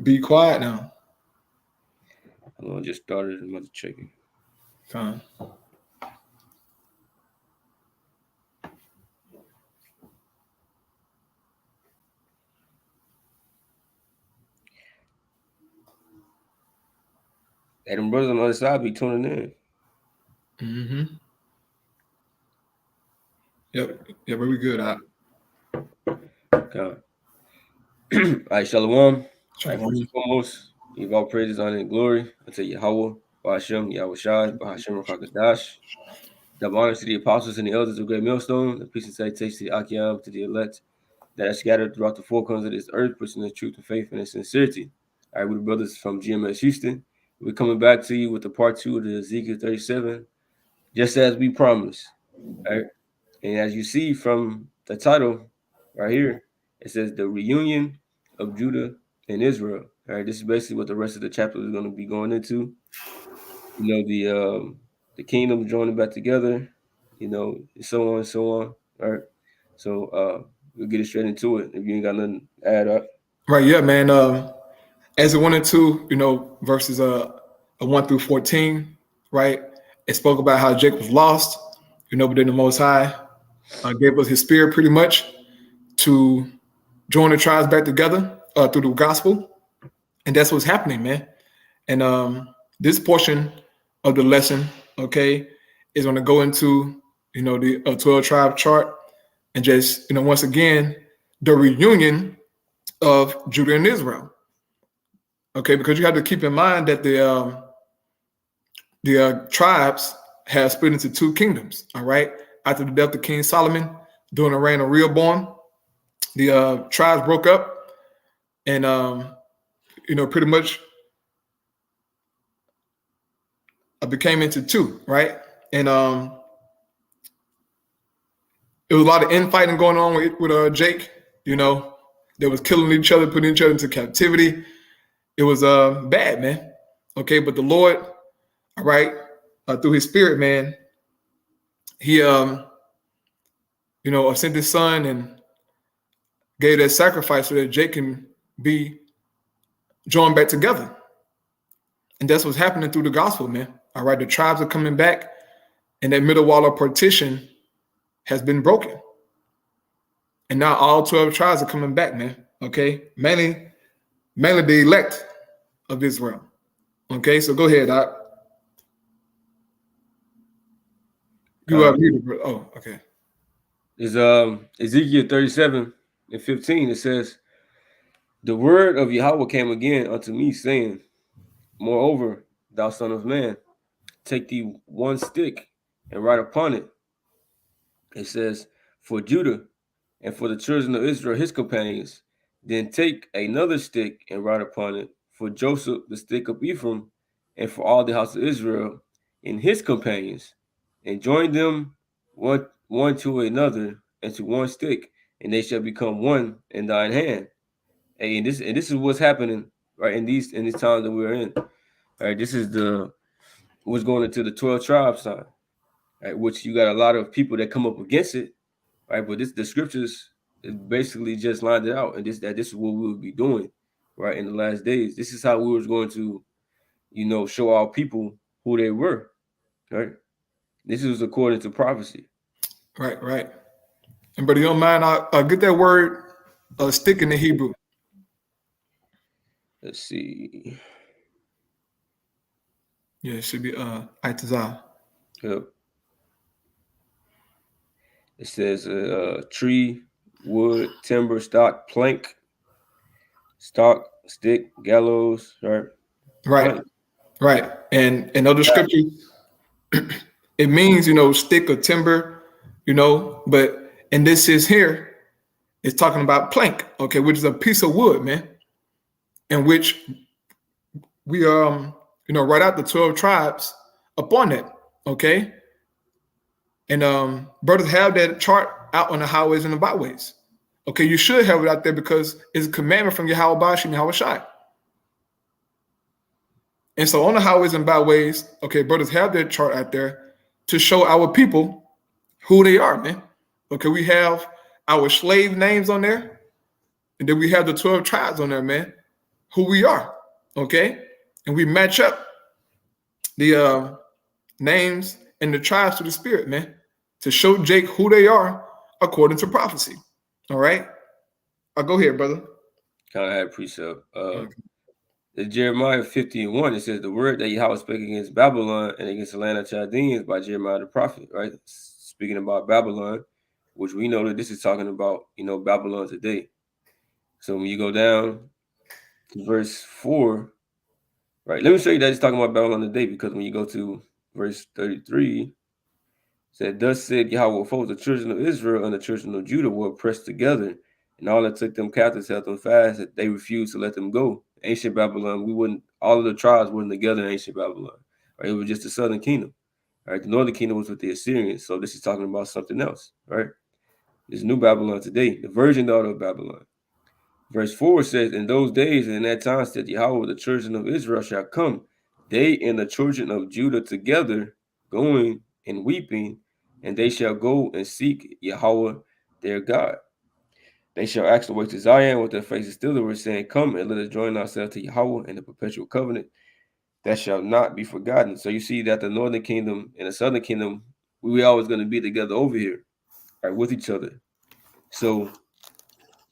Be quiet now. I just started. I'm about to check it. Fine. Hey, them brothers on the other side be tuning in. Mm-hmm. Yep. Yeah, but we good. Okay. All right, Shalom. All right, Shalom. first and foremost, give all praises, honor, and glory unto Yahweh, Bahashem, Yahweh Shai, Bahashem, Rakakadash. Double honors to the apostles and the elders of Great Millstone, and peace and salutation to the Akim, to the elect that are scattered throughout the four corners of this earth, preaching the truth and faith and in sincerity. All right, we're the brothers from GMS Houston. We're coming back to you with the part 2 of the Ezekiel 37, just as we promised. All right, and as you see from the title right here, it says the reunion of Judah and Israel. All right, this is basically what the rest of the chapter is going to be going into. You know, the kingdom joining back together, you know, and so on and so on. All right. So we'll get it straight into it. If you ain't got nothing to add up. Right, yeah, man. As it 1 and 2, you know, verses 1 through 14, right? It spoke about how Jacob was lost, you know, but then the Most High gave us His Spirit pretty much to join the tribes back together through the gospel, and that's what's happening, man. And this portion of the lesson, okay, is going to go into, you know, the 12 tribe chart, and just, you know, once again, the reunion of Judah and Israel. Okay, because you have to keep in mind that the tribes have split into two kingdoms. All right, after the death of King Solomon, during the reign of Rehoboam, the tribes broke up, and you know, pretty much became into two, right? And it was a lot of infighting going on with Jake. You know, they was killing each other, putting each other into captivity. It was bad, man. Okay, but the Lord, all right, through His Spirit, man, He you know, sent His Son and gave that sacrifice so that Jake can be joined back together. And that's what's happening through the gospel, man. All right, the tribes are coming back, and that middle wall of partition has been broken. And now all 12 tribes are coming back, man. Okay, mainly the elect of Israel. Okay, so go ahead, Doc. You are muted, bro. Oh, okay. Is Ezekiel 37 and 15. It says, the word of Yahweh came again unto me, saying, moreover, thou son of man, take thee one stick and write upon it. It says, for Judah and for the children of Israel, his companions. Then take another stick and write upon it, for Joseph, the stick of Ephraim, and for all the house of Israel and his companions, and join them one to another and to one stick, and they shall become one in thine hand. And this is what's happening right in these times that we're in. All right, this is what's going into the 12 tribes sign, right? Which you got a lot of people that come up against it, right? But the scriptures is basically just lined it out, and this is what we will be doing, right, in the last days. This is how we was going to, you know, show our people who they were, right? This is according to prophecy. Right. And but you don't mind, I'll get that word stick in the Hebrew. Let's see. Yeah, it should be itazah. Yep. It says tree, wood, timber, stock, plank, stock, stick, gallows, right? Right. Right. And in other scriptures, it means, you know, stick or timber, you know, but and this is here, it's talking about plank, okay, which is a piece of wood, man, in which we you know, write out the 12 tribes upon it, okay? And brothers have that chart out on the highways and the byways. Okay, you should have it out there because it's a commandment from Yahweh Bash and Yahweh Shai. And so on the highways and byways, okay, brothers have their chart out there to show our people who they are, man. Okay, we have our slave names on there, and then we have the 12 tribes on there, man, who we are, okay? And we match up the names and the tribes to the spirit, man, to show Jake who they are according to prophecy. All right? I'll go here, brother. Kind of had precept. In Jeremiah 50:1, it says, the word that Yahweh spake against Babylon and against the land of Chaldeans by Jeremiah the prophet, right? Speaking about Babylon, which we know that this is talking about, Babylon today. So when you go down to verse 4, right? Let me show you that it's talking about Babylon today, because when you go to verse 33, it said, thus said Yahweh of hosts, the children of Israel and the children of Judah were pressed together, and all that took them captives held them fast, that they refused to let them go. Ancient Babylon, all of the tribes weren't together in ancient Babylon. Right? It was just the southern kingdom. Right? The northern kingdom was with the Assyrians. So this is talking about something else, right? This new Babylon today, the virgin daughter of Babylon. Verse 4 says, in those days and in that time said Yahweh, the children of Israel shall come, they and the children of Judah together, going and weeping, and they shall go and seek Yahweh their God. They shall ask the way to Zion with their faces thitherward, saying, come and let us join ourselves to Yahweh in the perpetual covenant that shall not be forgotten. So you see that the northern kingdom and the southern kingdom, we always going to be together over here, right, with each other. So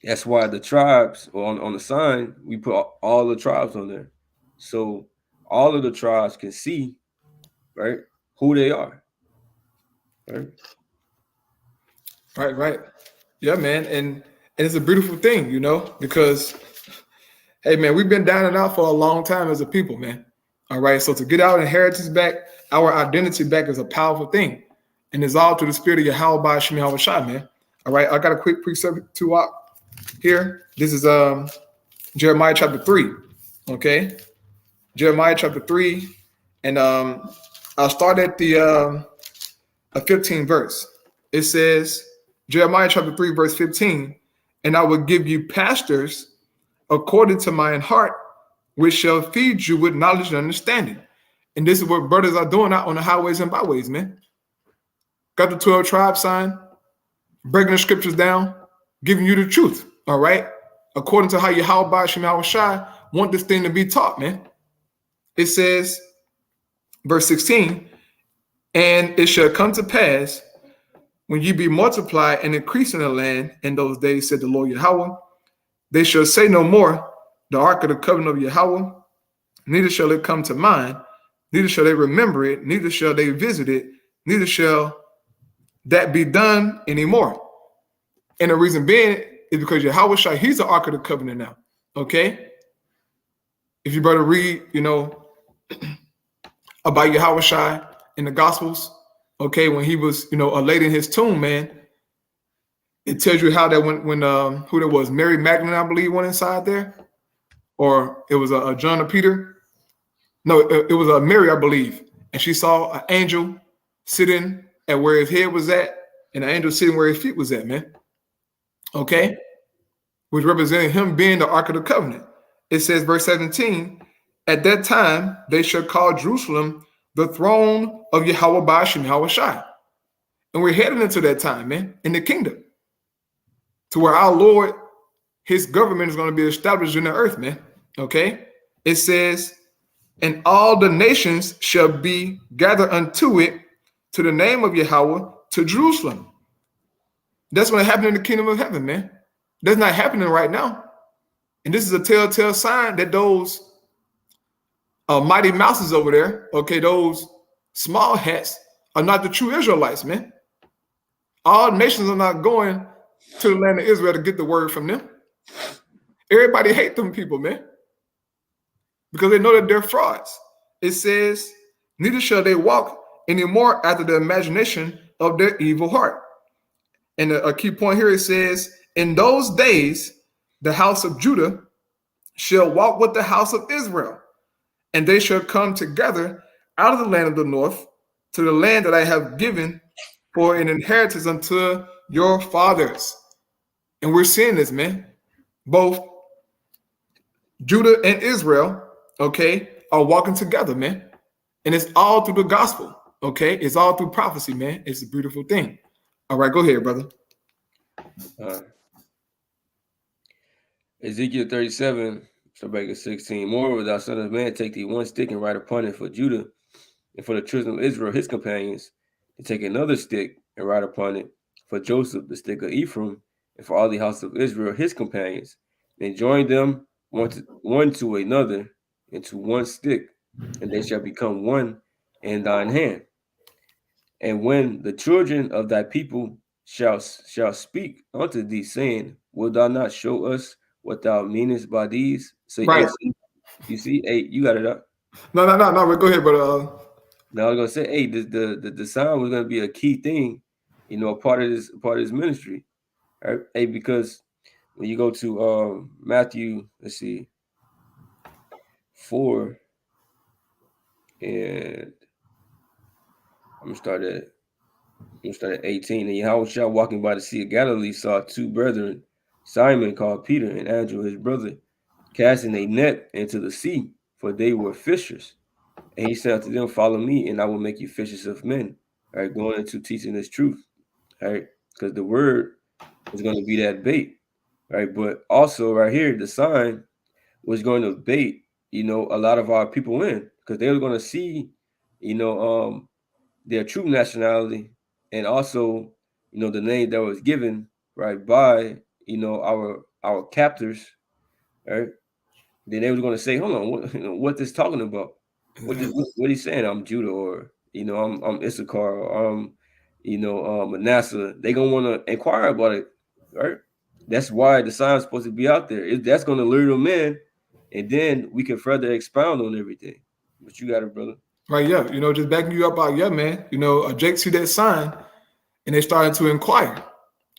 that's why the tribes, or on the sign, we put all the tribes on there. So all of the tribes can see, right, who they are. Right. Right. Yeah, man. And it's a beautiful thing, because, hey, man, we've been down and out for a long time as a people, man. All right. So to get our inheritance back, our identity back is a powerful thing. And it's all through the spirit of Yahweh by Shem Yahweh Shai, man. All right. I got a quick precept to here. This is Jeremiah chapter 3. Okay. Jeremiah chapter 3. And I'll start at the 15th verse. It says, Jeremiah chapter 3, verse 15, and I will give you pastors according to mine heart, which shall feed you with knowledge and understanding. And this is what brothers are doing out on the highways and byways, man. Got the 12 tribe sign, breaking the scriptures down, giving you the truth, all right? According to how Yahweh Shem Yahweh Shai want this thing to be taught, man. It says, verse 16, and it shall come to pass when ye be multiplied and increase in the land in those days, said the Lord Yahweh, they shall say no more, the ark of the covenant of Yahweh, neither shall it come to mind, neither shall they remember it, neither shall they visit it, neither shall that be done anymore. And the reason being is because Yahweh Shai, he's the ark of the covenant now. Okay? If you better read, about Yahweh Shai in the Gospels, okay, when he was, laid in his tomb, man, it tells you how that when who there was, Mary Magdalene, I believe, went inside there, or it was a John or Peter. No, it was a Mary, I believe, and she saw an angel sitting at where his head was at, and an angel sitting where his feet was at, man. Okay, which represented him being the Ark of the Covenant. It says, verse 17, at that time they shall call Jerusalem the throne of Yahweh Ba'ashem Yahweh Shai. And we're heading into that time, man, in the kingdom, to where our Lord, his government is going to be established in the earth, man. Okay. It says, and all the nations shall be gathered unto it, to the name of Yahweh, to Jerusalem. That's what happened in the kingdom of heaven, man. That's not happening right now. And this is a telltale sign that those mighty mouses over there, okay, those small hats are not the true Israelites, man. All nations are not going to the land of Israel to get the word from them. Everybody hate them people, man, because they know that they're frauds. It says, neither shall they walk anymore after the imagination of their evil heart. And a key point here, it says, in those days, the house of Judah shall walk with the house of Israel, and they shall come together out of the land of the north to the land that I have given for an inheritance unto your fathers. And we're seeing this, man. Both Judah and Israel, okay, are walking together, man. And it's all through the gospel, okay? It's all through prophecy, man. It's a beautiful thing. All right, go ahead, brother. Ezekiel 37 So back at 16. Moreover, thou son of man, take thee one stick and write upon it for Judah, and for the children of Israel, his companions, and take another stick and write upon it for Joseph, the stick of Ephraim, and for all the house of Israel, his companions, and join them one to another into one stick, and they shall become one in thine hand. And when the children of thy people shall speak unto thee, saying, wilt thou not show us what thou meanest by these? Say, hey, Right. you see, hey, you got it up. No. Go ahead, but Now I was gonna say, hey, the sign was gonna be a key thing, a part of this ministry, right? Hey, because when you go to Matthew, let's see, 4, and I'm gonna start at 18. And Yahweh walking by the Sea of Galilee saw two brethren, Simon called Peter and Andrew his brother, casting a net into the sea, for they were fishers. And he said unto them, follow me, and I will make you fishers of men. All right, going into teaching this truth. All right, because the word is going to be that bait, right? But also right here, the sign was going to bait, a lot of our people in, because they were going to see, their true nationality, and also, the name that was given, right, by, our captors, right? Then they was going to say, hold on, what this talking about? What he's saying? I'm Judah, or I'm Issachar, or I'm Manasseh. They gonna want to inquire about it, right? That's why the sign's supposed to be out there. That's gonna lure them in, and then we can further expound on everything. But you got it, brother. right, yeah, just backing you up out, yeah, man. Jake see that sign and they started to inquire,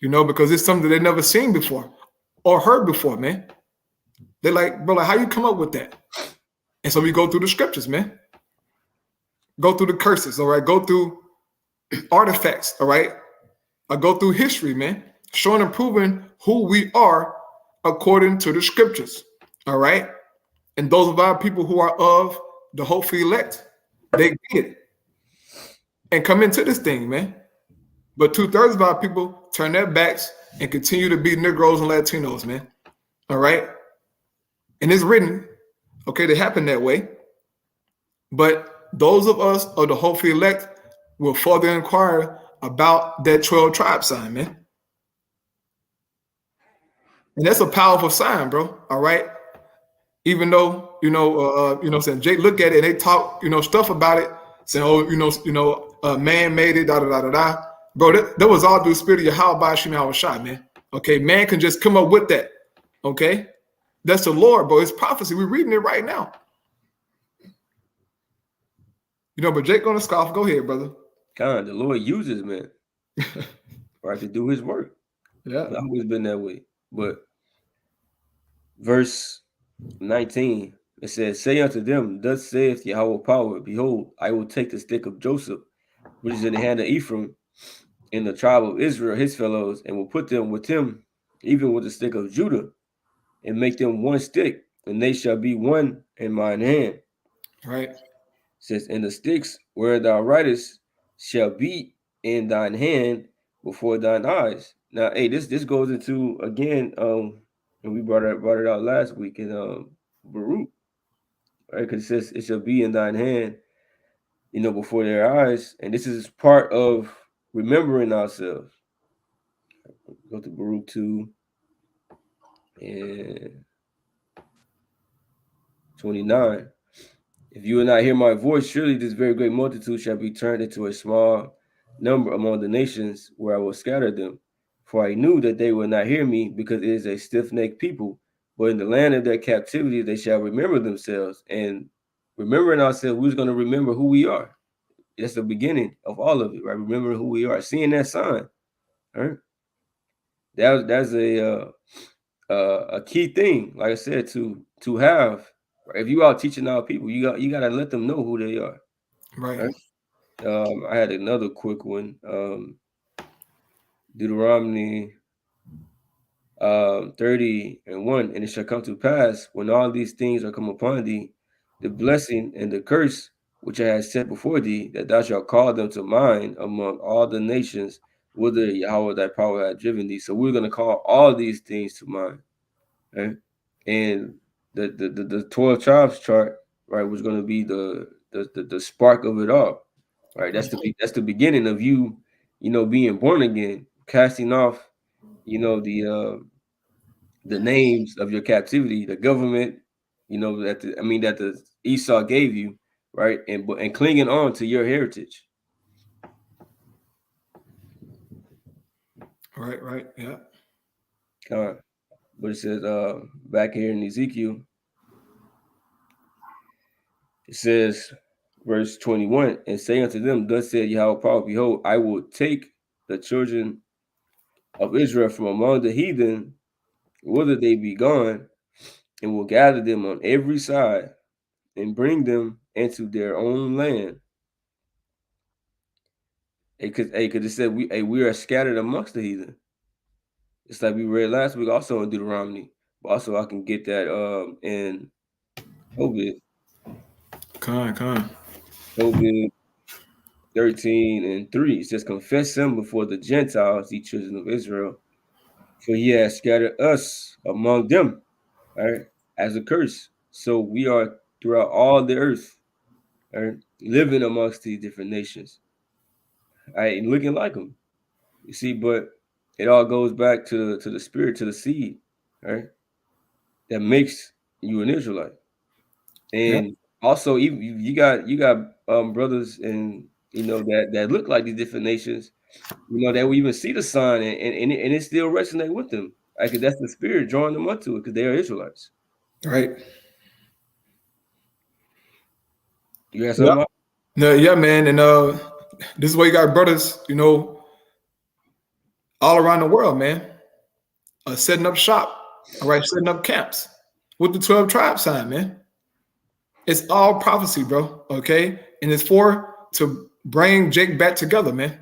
because it's something they never seen before or heard before, man. They're like, bro, like, how you come up with that? And so we go through the scriptures, man. Go through the curses, all right? Go through artifacts, all right? I go through history, man, showing and proving who we are according to the scriptures, all right? And those of our people who are of the hopefully elect, they get it and come into this thing, man. But 2/3 of our people turn their backs and continue to be Negroes and Latinos, man. All right? And it's written, okay, they happen that way. But those of us of the hopefully elect will further inquire about that 12 tribe sign, man. And that's a powerful sign, bro. All right. Even though, saying Jake look at it and they talk, stuff about it, saying, oh, man made it, da da da da da. Bro, that was all through the spirit of Yahweh by Shema Hawashai, man. Okay, man can just come up with that. Okay. That's the Lord, bro. It's prophecy. We're reading it right now. But Jake gonna scoff. Go ahead, brother. God, the Lord uses men, right, to do his work. Yeah. It's always been that way. But verse 19, it says, say unto them, thus saith Yahweh power, behold, I will take the stick of Joseph, which is in the hand of Ephraim, in the tribe of Israel, his fellows, and will put them with him, even with the stick of Judah, and make them one stick, and they shall be one in mine hand. Right. It says, and the sticks where thou writest shall be in thine hand before thine eyes. Now, hey, this goes into again, and we brought it out last week in Baruch, right? Because it says it shall be in thine hand, before their eyes, and this is part of remembering ourselves. Go to Baruch 2 and 29. If you will not hear my voice, surely this very great multitude shall be turned into a small number among the nations where I will scatter them. For I knew that they will not hear me, because it is a stiff-necked people. But in the land of their captivity, they shall remember themselves. And remembering ourselves, we're going to remember who we are. That's the beginning of all of it, right? Remembering who we are, seeing that sign, right? That's a key thing, like I said, to have. If you are teaching our people, you got to let them know who they are. Right. I had another quick one. Deuteronomy 30:1, and it shall come to pass when all these things are come upon thee, the blessing and the curse which I have set before thee, that thou shalt call them to mind among all the nations, whither Yahweh thy power hath driven thee. So we're going to call all these things to mind, right? And the 12 tribes chart, right, was going to be the spark of it all, right? That's the beginning of you, being born again, casting off, the names of your captivity, the government, that the Esau gave you, right, and clinging on to your heritage. Right. Yeah. But it says back here in Ezekiel, it says, verse 21, and say unto them, thus said Yahweh Power, behold, I will take the children of Israel from among the heathen, whither they be gone, and will gather them on every side and bring them into their own land. Because it said we are scattered amongst the heathen. It's like we read last week also in Deuteronomy. But also I can get that in Tobit. Tobit 13:3. It says, confess him before the Gentiles, ye children of Israel, for he has scattered us among them, right, as a curse. So we are throughout all the earth, right, living amongst these different nations, right, and looking like them. You see, but it all goes back to the spirit, to the seed, right, that makes you an Israelite. Yeah. And also, you got brothers and that look like these different nations, that we even see the sign and it still resonate with them. Like that's the spirit drawing them onto it because they are Israelites. Right. You have Yeah. something? No, yeah, man. And this is why you got brothers, all around the world, man, setting up shop, all right, setting up camps with the 12 tribe sign, man. It's all prophecy, bro. Okay. And it's to bring Jake back together, man.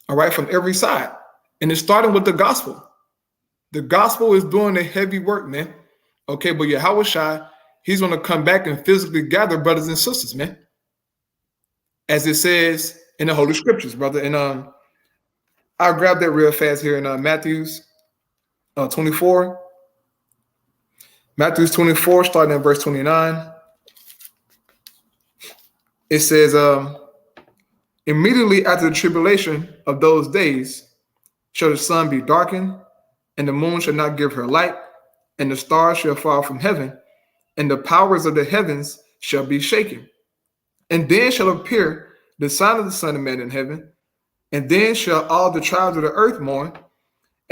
All right, from every side. And it's starting with the gospel. The gospel is doing the heavy work, man. Okay, but Yahweh Shai, he's going to come back and physically gather brothers and sisters, man. As it says in the Holy Scriptures, brother. And I'll grab that real fast here in Matthew's 24. Matthew's 24, starting at verse 29. It says, immediately after the tribulation of those days shall the sun be darkened, and the moon shall not give her light, and the stars shall fall from heaven, and the powers of the heavens shall be shaken. And then shall appear the sign of the Son of Man in heaven, and then shall all the tribes of the earth mourn,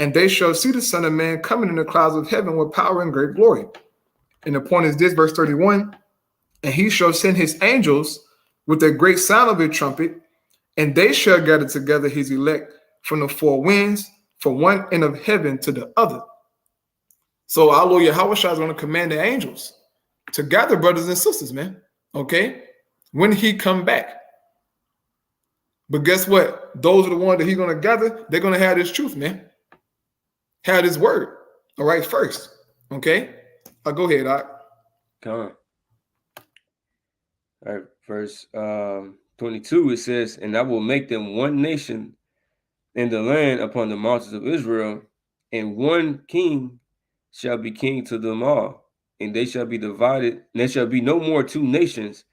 and they shall see the Son of Man coming in the clouds of heaven with power and great glory. And the point is this, verse 31, and he shall send his angels with a great sound of a trumpet, and they shall gather together his elect from the four winds, from one end of heaven to the other. So our Lord Yahweh Shai is going to command the angels to gather brothers and sisters, man. Okay? When he come back. But guess what? Those are the ones that he's going to gather. They're going to have this truth, man. Have this word. All right, first. Okay? I'll go ahead, Doc. Come on. All right, verse 22, it says, and I will make them one nation in the land upon the mountains of Israel, and one king shall be king to them all, and they shall be divided, and there shall be no more two nations,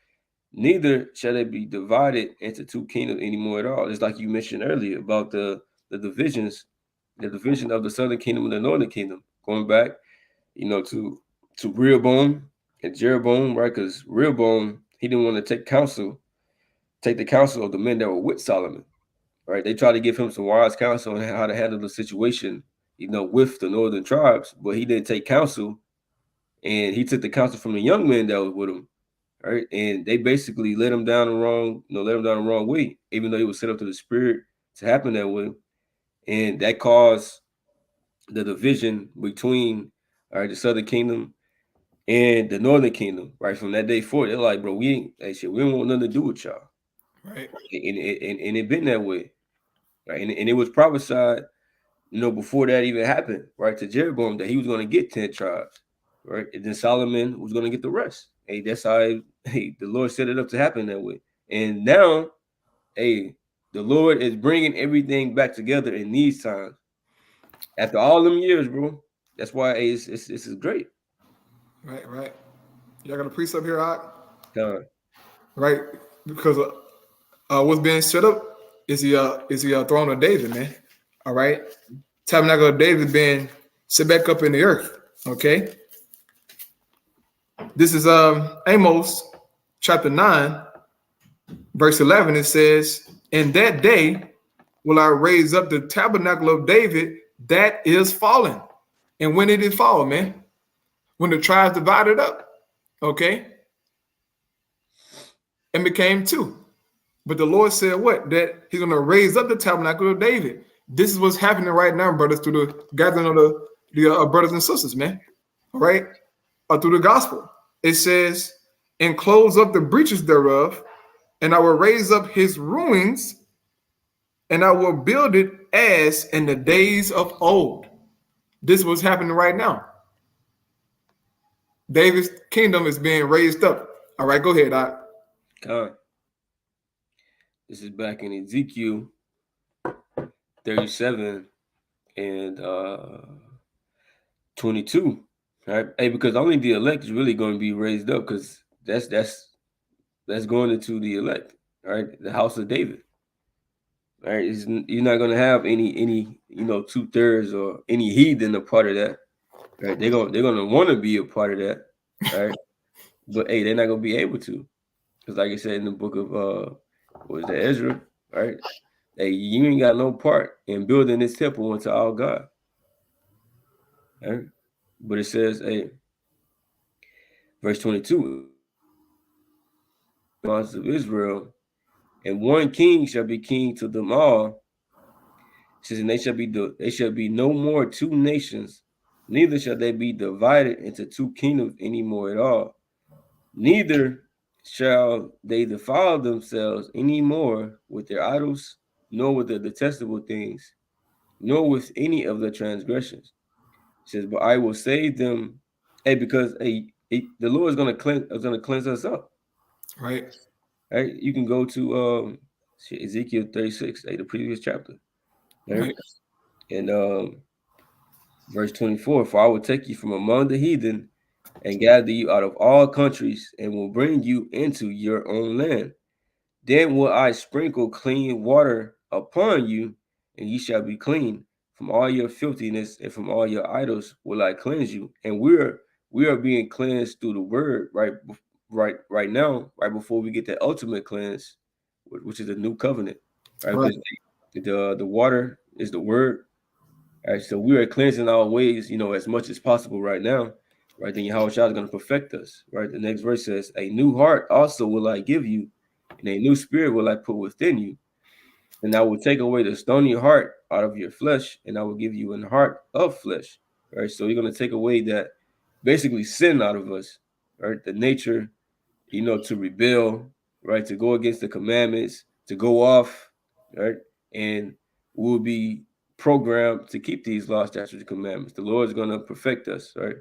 neither shall they be divided into two kingdoms anymore at all. It's like you mentioned earlier about the divisions, the division of the southern kingdom and the northern kingdom, going back, to Rehoboam and Jeroboam, right? Because Rehoboam, he didn't want to take the counsel of the men that were with Solomon, right? They tried to give him some wise counsel on how to handle the situation, with the northern tribes, but he didn't take counsel, and he took the counsel from the young men that was with him, right? And they basically led him down the wrong way, even though he was set up to the spirit to happen that way, and that caused the division between, all right, the southern kingdom and the northern kingdom, right? From that day forward, they're like, bro, we don't want nothing to do with y'all. Right. And it been that way. Right. And it was prophesied, before that even happened, right, to Jeroboam, that he was going to get 10 tribes, right? And then Solomon was going to get the rest. Hey, that's how the Lord set it up to happen that way. And now, the Lord is bringing everything back together in these times. After all them years, bro. That's why this is great. Right, right. Y'all got a priest up here, all right? Con, Right? Because what's being set up is the throne of David, man. All right. Tabernacle of David being set back up in the earth. Okay. This is Amos chapter 9, verse 11. It says, "In that day will I raise up the tabernacle of David that is fallen." And when did it fall, man? When the tribes divided up, okay, and became two. But the Lord said what? That He's going to raise up the tabernacle of David. This is what's happening right now, brothers, through the gathering of the brothers and sisters, man. All right, through the gospel. It says, "And close up the breaches thereof, and I will raise up his ruins, and I will build it as in the days of old." This was happening right now. David's kingdom is being raised up. All right, go ahead, Doc. con. This is back in Ezekiel 37 and 22. Right? Hey, because only the elect is really going to be raised up, because that's going into the elect, right? The house of David. Right? You're not going to have any 2/3 or any heathen a part of that. Right? They're gonna want to be a part of that, right? But hey, they're not gonna be able to, because like I said in the book of what is that, Ezra, right? Hey, you ain't got no part in building this temple unto our God. Right? But it says, hey, verse 22, of Israel, and one king shall be king to them all. It says, and they shall be no more two nations, neither shall they be divided into two kingdoms anymore at all. Neither shall they defile themselves any more with their idols, nor with their detestable things, nor with any of their transgressions. It says, but I will save them. Hey, because the Lord is going to cleanse us up. Right. Right? You can go to Ezekiel 36, the previous chapter. Right? And verse 24, for I will take you from among the heathen and gather you out of all countries, and will bring you into your own land. Then will I sprinkle clean water upon you, and ye shall be clean. From all your filthiness and from all your idols will I cleanse you. And we are being cleansed through the word, right now, right before we get the ultimate cleanse, which is the new covenant, right? Right. Because the water is the word. All right, so we are cleansing our ways, as much as possible right now. Right, then Yahweh Shah is going to perfect us. Right, the next verse says, "A new heart also will I give you, and a new spirit will I put within you. And I will take away the stony heart out of your flesh, and I will give you an heart of flesh." Right, so you're going to take away that basically sin out of us. Right, the nature, to rebel, right, to go against the commandments, to go off, right, and we'll be programmed to keep these laws, statutes, and commandments. The Lord is going to perfect us, right?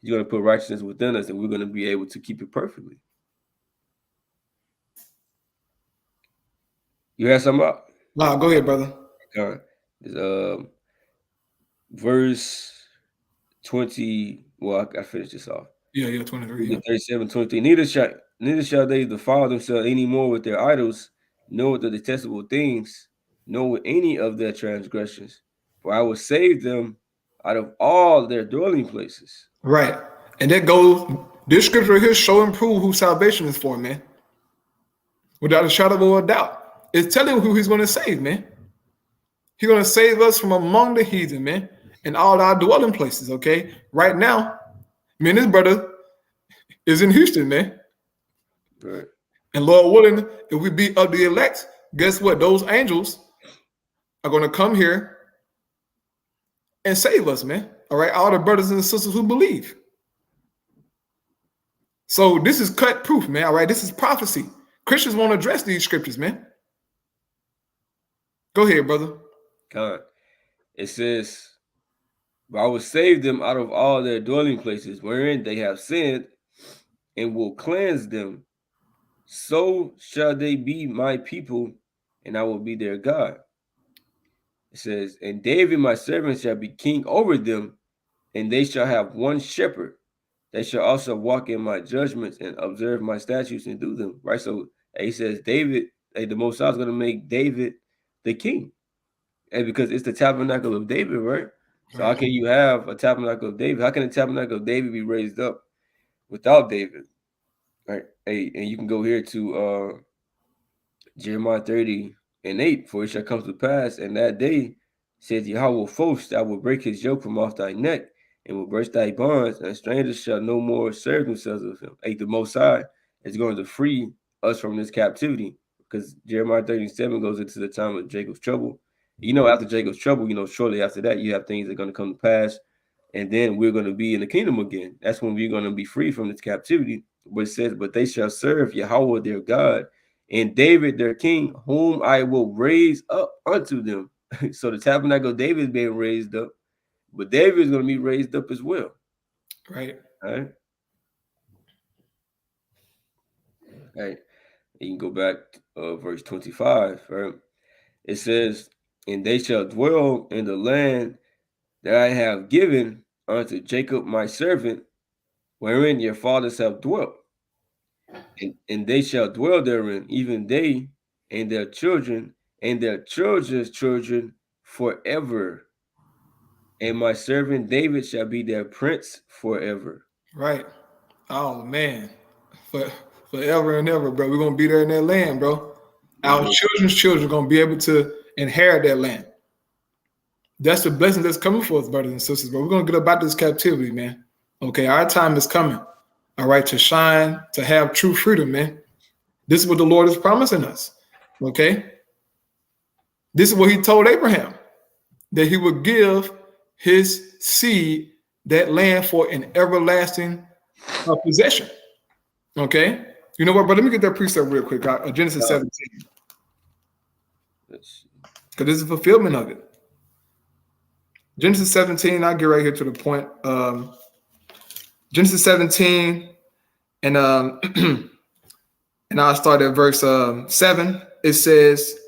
He's going to put righteousness within us, and we're going to be able to keep it perfectly. You have something up? Wow, go ahead, brother. Verse 20. Well, I gotta finish this off. Yeah, 23. Yeah. 37, 23. Neither shall they defile themselves any more with their idols, nor with the detestable things, nor with any of their transgressions. For I will save them out of all their dwelling places. Right. And that goes, this scripture here show and prove who salvation is for, man. Without a shadow of a doubt. It's telling who he's going to save, man. He's going to save us from among the heathen, man, and all our dwelling places, okay? Right now, me and his brother is in Houston, man. Right. And Lord willing, if we be of the elect, guess what? Those angels are going to come here and save us, man. All right, all the brothers and sisters who believe. So this is cut proof, man. All right, this is prophecy. Christians won't address these scriptures, man. Go ahead, brother. God. It says, but I will save them out of all their dwelling places wherein they have sinned, and will cleanse them. So shall they be my people, and I will be their God. It says, and David my servant shall be king over them, and they shall have one shepherd. they shall also walk in my judgments and observe my statutes and do them. Right. So he says David, the Most High is going to make David the king. And because it's the tabernacle of David, right? So how can you have a tabernacle of David? How can the tabernacle of David be raised up without David? Right. Hey, and you can go here to Jeremiah 30:8. For it shall come to pass, and that day, says Yahweh of hosts, I will break his yoke from off thy neck, and will burst thy bonds, and strangers shall no more serve themselves of him. Hey, the Most High is going to free us from this captivity, because Jeremiah 37 goes into the time of Jacob's trouble. After Jacob's trouble, shortly after that, you have things that are going to come to pass, and then we're going to be in the kingdom again. That's when we're going to be free from this captivity. But it says, but they shall serve Yahweh their God, and David their king, whom I will raise up unto them. So the tabernacle of David is being raised up, but David is going to be raised up as well. Right. All right. All right. You can go back to verse 25. Right. It says, and they shall dwell in the land that I have given unto Jacob my servant, wherein your fathers have dwelt. And they shall dwell therein, even they and their children and their children's children forever. And my servant David shall be their prince forever. Right. Oh man. Forever and ever, bro. We're gonna be there in that land, bro. Our children's children are gonna be able to inherit that land. That's the blessing that's coming for us, brothers and sisters. But we're gonna get about this captivity, man. Okay, our time is coming. All right, to shine, to have true freedom, man. This is what the Lord is promising us. Okay. This is what he told Abraham, that he would give his seed that land for an everlasting possession. Okay. You know what, but let me get that precept real quick. Genesis 17. Because this is fulfillment of it. Genesis 17, I'll get right here to the point. Genesis 17, and and I'll start at verse 7. It says,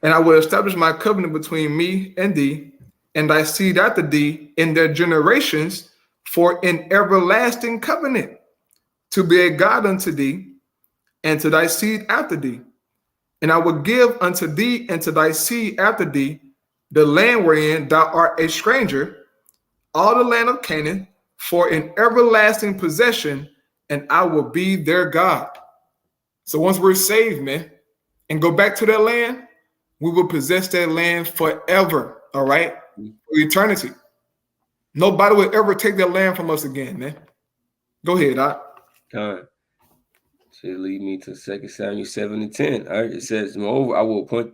and I will establish my covenant between me and thee, and thy seed after thee in their generations, for an everlasting covenant, to be a God unto thee, and to thy seed after thee. And I will give unto thee and to thy seed after thee the land wherein thou art a stranger, all the land of Canaan, for an everlasting possession, and I will be their God. So once we're saved, man, and go back to that land, we will possess that land forever, all right? For eternity. Nobody will ever take that land from us again, man. Go ahead, Doc. Should lead me to 2 Samuel 7:10. All right, it says, moreover, I will appoint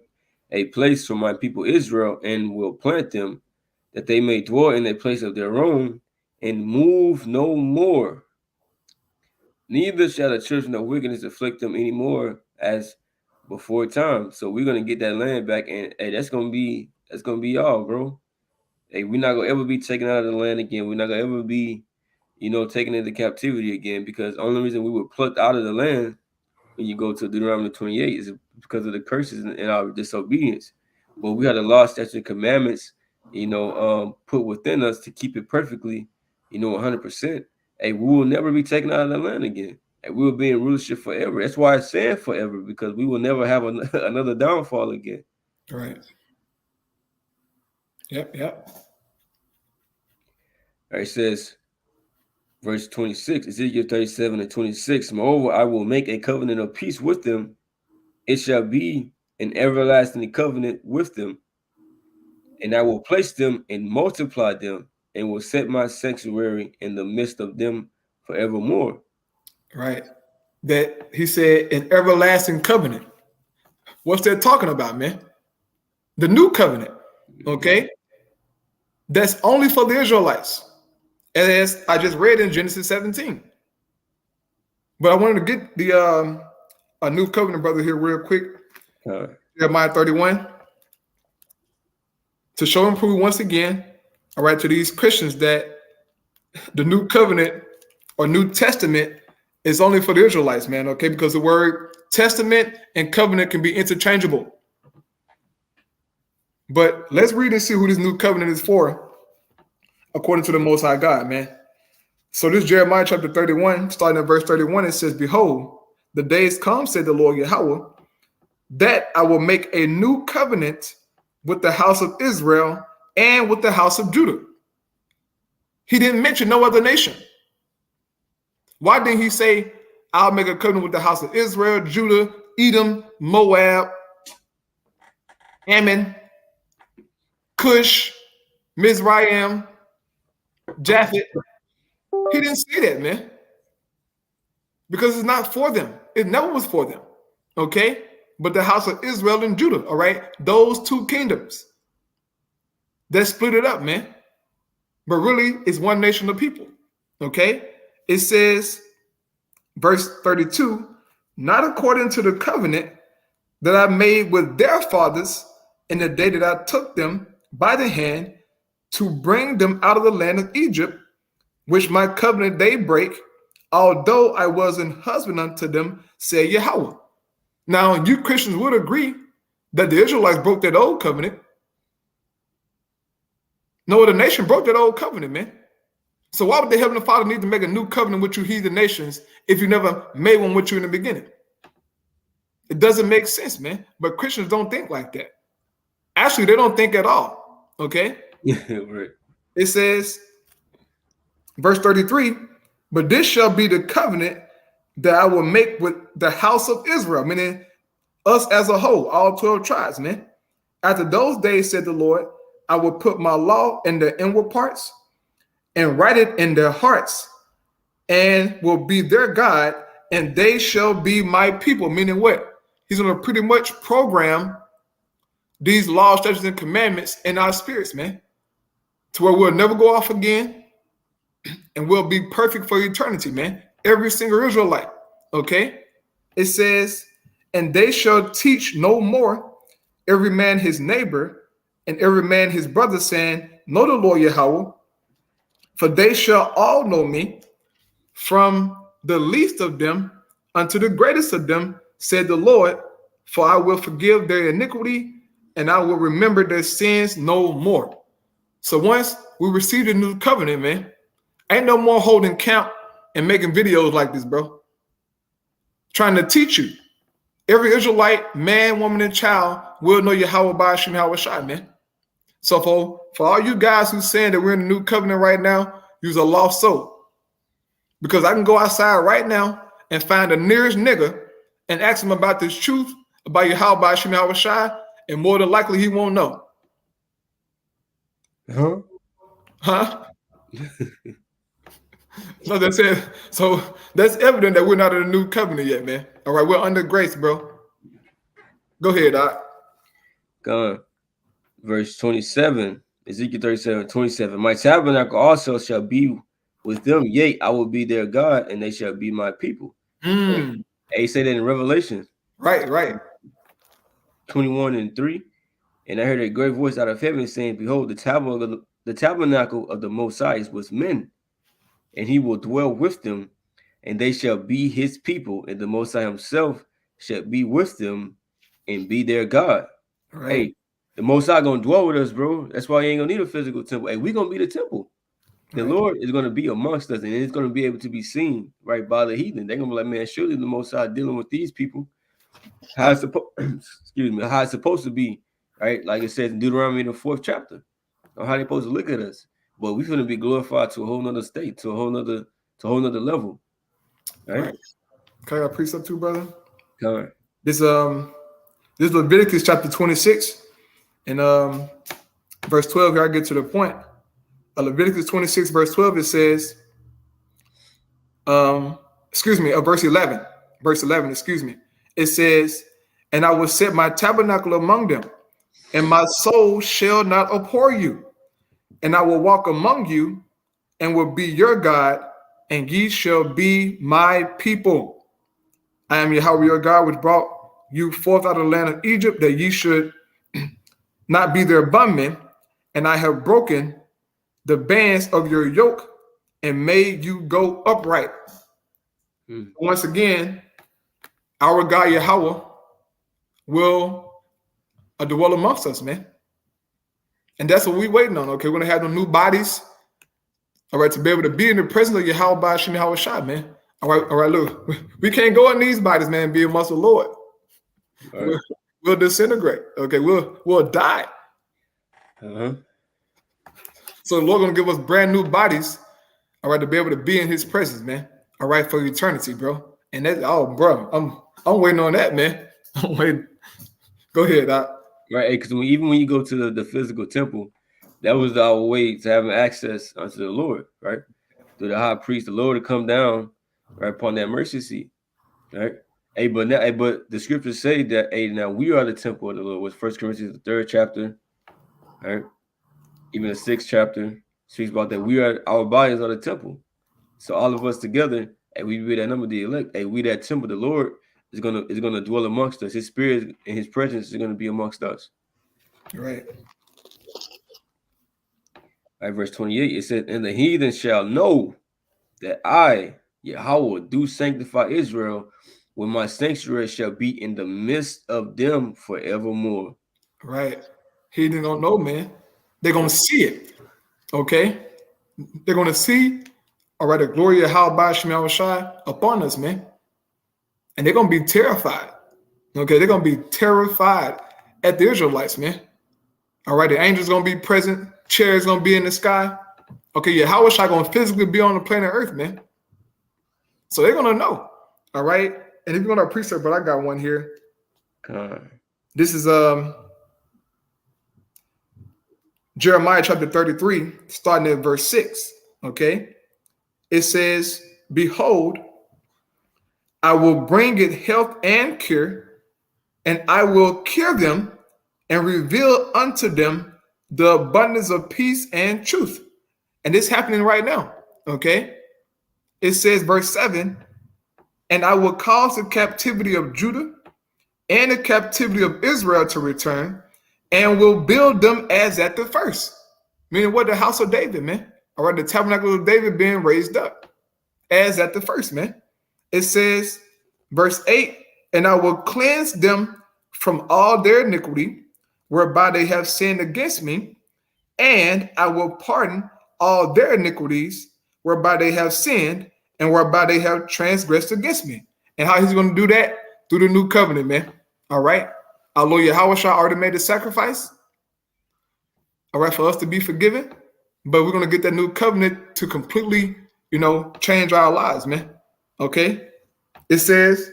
a place for my people Israel, and will plant them, that they may dwell in a place of their own, and move no more. Neither shall the children of wickedness afflict them anymore as before time. So we're gonna get that land back, and hey, that's gonna be y'all, bro. Hey, we're not gonna ever be taken out of the land again. We're not gonna ever be, taken into captivity again, because the only reason we were plucked out of the land, when you go to Deuteronomy 28, is because of the curses and our disobedience. But we had the law, statutes, and commandments, put within us to keep it perfectly, 100%. Hey, we will never be taken out of the land again. And we will be in rulership forever. That's why it's saying forever, because we will never have another downfall again. All right. Yep. All right, it says, verse 26, Ezekiel 37:26. Moreover, I will make a covenant of peace with them. It shall be an everlasting covenant with them. And I will place them and multiply them, and will set my sanctuary in the midst of them forevermore. Right. That he said an everlasting covenant. What's that talking about, man? The new covenant. Okay. That's only for the Israelites, as I just read in Genesis 17. But I wanted to get the a new covenant brother here real quick. Jeremiah 31. To show and prove once again, all right, to these Christians that the new covenant or New Testament is only for the Israelites, man, okay? Because the word testament and covenant can be interchangeable. But let's read and see who this new covenant is for, according to the Most High God, man. So this Jeremiah chapter 31, starting at verse 31, it says, "Behold, the days come, said the Lord Yahweh, that I will make a new covenant with the house of Israel and with the house of Judah." He didn't mention no other nation. Why didn't he say, "I'll make a covenant with the house of Israel, Judah, Edom, Moab, Ammon, Cush, Mizraim, Japhet"? He didn't say that, man, because it's not for them. It never was for them, okay? But the house of Israel and Judah, all right? Those two kingdoms, that split it up, man. But really, it's one nation of people, okay? It says, verse 32, "Not according to the covenant that I made with their fathers in the day that I took them by the hand to bring them out of the land of Egypt, which my covenant they break, although I was an husband unto them, said Yahweh." Now, you Christians would agree that the Israelites broke that old covenant. No other nation broke that old covenant, man. So why would the Heavenly Father need to make a new covenant with you heathen nations if you never made one with you in the beginning? It doesn't make sense, man. But Christians don't think like that. Actually, they don't think at all, okay? Right. It says, verse 33, "But this shall be the covenant that I will make with the house of Israel," meaning us as a whole, all 12 tribes, man. "After those days, said the Lord, I will put my law in their inward parts and write it in their hearts, and will be their God, and they shall be my people." Meaning what? He's going to pretty much program these laws, statutes, and commandments in our spirits, man, to where we'll never go off again, and we'll be perfect for eternity, man. Every single Israelite, okay? It says, "And they shall teach no more every man his neighbor and every man his brother, saying, Know the Lord Yahweh, for they shall all know me, from the least of them unto the greatest of them, said the Lord, for I will forgive their iniquity, and I will remember their sins no more." So once we receive the new covenant, man, ain't no more holding count and making videos like this, bro. Trying to teach you. Every Israelite, man, woman, and child will know Yahweh by Hashem Yahweh Shai, man. So for all you guys who's saying that we're in the new covenant right now, you're a lost soul. Because I can go outside right now and find the nearest nigga and ask him about this truth, about Yahweh by Hashem Yahweh Shai, and more than likely he won't know. Huh? So that's it. So that's evident that we're not in a new covenant yet, man. All right, we're under grace, bro. Go ahead, Doc. Go on. Verse 27, Ezekiel 37, 27. "My tabernacle also shall be with them, yea, I will be their God, and they shall be my people." And he said that in Revelation. Right. 21:3. "And I heard a great voice out of heaven saying, Behold, the tabernacle of the Most High is with men, and he will dwell with them, and they shall be his people, and the Most High himself shall be with them and be their God." Right. Hey, the Most High gonna dwell with us, bro. That's why you ain't gonna need a physical temple. Hey, we gonna be the temple. The Lord is gonna be amongst us, and it's gonna be able to be seen, right, by the heathen. They're gonna be like, man, surely the Most High dealing with these people. How it's supposed how it's supposed to be, right? Like it says in Deuteronomy, the 4th chapter, on how they supposed to look at us. But we're gonna be glorified to a whole nother state, to a whole nother level. Right? Okay, I got precept too, brother. All right. This is Leviticus chapter 26, and verse 12. Here I get to the point. Leviticus 26, verse 12. It says, verse 11. Verse 11. Excuse me. It says, "And I will set my tabernacle among them, and my soul shall not abhor you, and I will walk among you, and will be your God, and ye shall be my people. I am Yahweh your God, which brought you forth out of the land of Egypt, that ye should not be their bondmen, and I have broken the bands of your yoke and made you go upright." Once again, our God Yahweh will dwell amongst us, man. And that's what we're waiting on, okay? We're going to have the new bodies All right, to be able to be in the presence of Yahweh by Hashem Yahweh Shai, man. All right, look, we can't go in these bodies, man, be amongst the Lord. Right. We'll disintegrate. Okay, we'll die. Uh-huh. So the Lord gonna give us brand new bodies, all right, to be able to be in His presence, man. All right, for eternity, bro. And that's bro, I'm waiting on that, man. I'm waiting. Go ahead, Doc. Right, because even when you go to the physical temple, that was our way to having access unto the Lord, right? Through the high priest, the Lord to come down, right, upon that mercy seat, right? Hey, but the scriptures say that now we are the temple of the Lord. Was 1 Corinthians the 3rd chapter, right? Even the 6th chapter speaks about that our bodies are the temple. So all of us together, and we be that number of the elect, we that temple, the Lord is gonna dwell amongst us. His spirit and his presence is gonna be amongst us. Right. Right, verse 28, it said, and the heathen shall know that I, Yahweh, do sanctify Israel, when my sanctuary shall be in the midst of them forevermore. Right. Heathen don't know, man. They're gonna see it. Okay. They're gonna see, all right, the glory of Yahweh by Hashem Shai upon us, man. And they're gonna be terrified. Okay, they're gonna be terrified at the Israelites, man. All right, the angels gonna be present, chairs gonna be in the sky. Okay, yeah, how is I gonna physically be on the planet Earth, man? So they're gonna know. All right. And if you want to precept, but I got one here. This is Jeremiah chapter 33, starting at verse 6. Okay. It says, behold, I will bring it health and cure, and I will cure them and reveal unto them the abundance of peace and truth. And this is happening right now. Okay. It says, verse 7, and I will cause the captivity of Judah and the captivity of Israel to return, and will build them as at the first. Meaning what? The house of David, man. All right, the tabernacle of David being raised up as at the first, man. It says, verse 8, and I will cleanse them from all their iniquity, whereby they have sinned against me, and I will pardon all their iniquities, whereby they have sinned, and whereby they have transgressed against me. And how he's going to do that? Through the new covenant, man. All right. Our Lord Yahweh Shai already made the sacrifice. All right, for us to be forgiven. But we're going to get that new covenant to completely, change our lives, man. Okay. It says,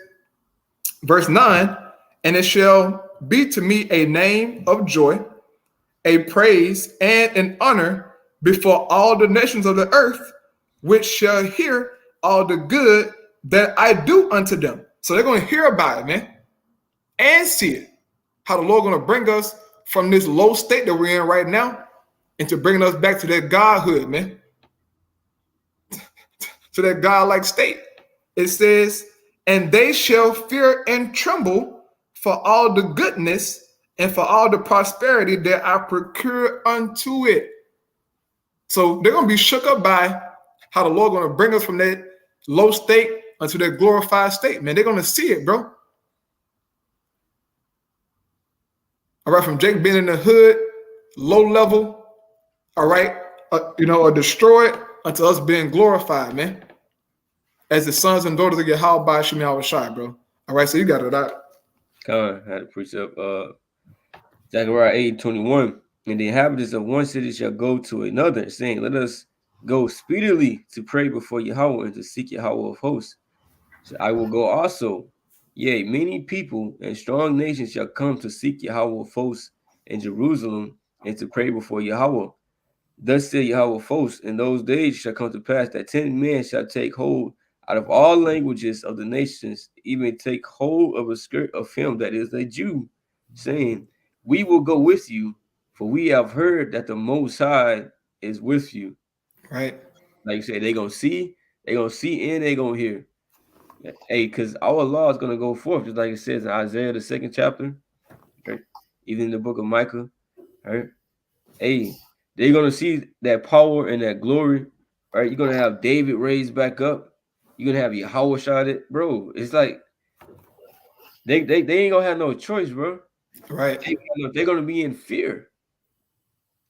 verse 9, and it shall be to me a name of joy, a praise, and an honor before all the nations of the earth, which shall hear all the good that I do unto them. So they're going to hear about it, man, and see it. How the Lord going to bring us from this low state that we're in right now into bringing us back to that Godhood, man, to that God-like state. It says, and they shall fear and tremble for all the goodness and for all the prosperity that I procure unto it. So they're going to be shook up by how the Lord going to bring us from that low state unto that glorified state, man. They're going to see it, bro. All right, from Jake being in the hood, low level, all right, or destroyed, unto us being glorified, man, as the sons and daughters of Yahweh by Hashem Yahweh Shai, bro. All right, so you got it out. I had to precept Zechariah 8:21. And the inhabitants of one city shall go to another, saying, let us go speedily to pray before Yahweh and to seek Yahweh of hosts. So I will go also. Yea, many people and strong nations shall come to seek Yahweh of hosts in Jerusalem and to pray before Yahweh. Thus said Yahweh of hosts, in those days shall come to pass that 10 men shall take hold out of all languages of the nations, even take hold of a skirt of him that is a Jew, saying, we will go with you, for we have heard that the Most High is with you. Right. Like you said, they're going to see, and they're going to hear. Hey, because our law is going to go forth, just like it says in Isaiah, the 2nd chapter, right? Even in the book of Micah, right? Hey, they're going to see that power and that glory, right? You're going to have David raised back up. You're going to have Yahweh shot it, bro. It's like they ain't going to have no choice, bro. Right. They're going to be in fear.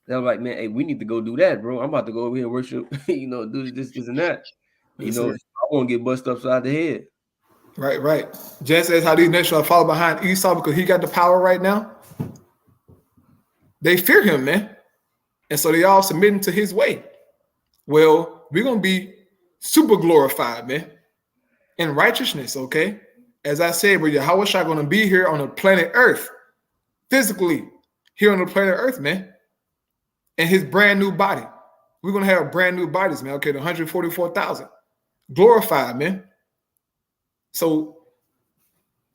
They're like, man, hey, we need to go do that, bro. I'm about to go over here and worship, do this, and that. That's I it. want to get bust upside the head. Right. Just as how these nations are follow behind Esau because he got the power right now. They fear him, man. And so they all submitting to his way. Well, we're going to be super glorified, man, in righteousness, okay? As I said, but Yahweh Shai going to be here on the planet Earth, physically here on the planet Earth, man, in his brand new body. We're going to have brand new bodies, man, okay, the 144,000. Glorified, man. So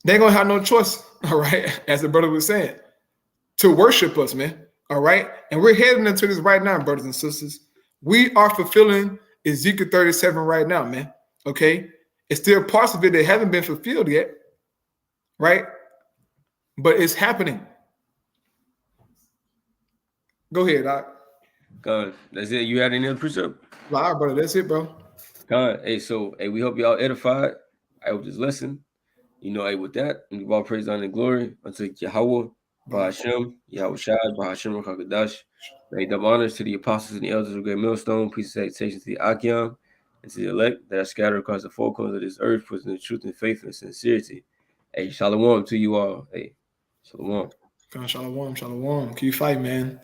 they're going to have no choice, all right, as the brother was saying, to worship us, man, all right? And we're heading into this right now, brothers and sisters. We are fulfilling Ezekiel 37 right now, man, okay? It's still parts of it that haven't been fulfilled yet, right? But it's happening. Go ahead, Doc. God, that's it. You had any other precept? Wow, brother, that's it, bro. God, hey, we hope y'all edified. I hope this lesson. With that, and give all praise, honor, and glory unto Yahweh, Bahashem, Yahweh Shai, Bahashem, Rakakadash. May double honors to the apostles and the elders of Great Millstone, peace and salutations to the Achion, and to the elect that are scattered across the four corners of this earth, presenting truth and faith and sincerity. Hey, shalom to you all. Hey, shalom. Shalom. Keep fighting, man.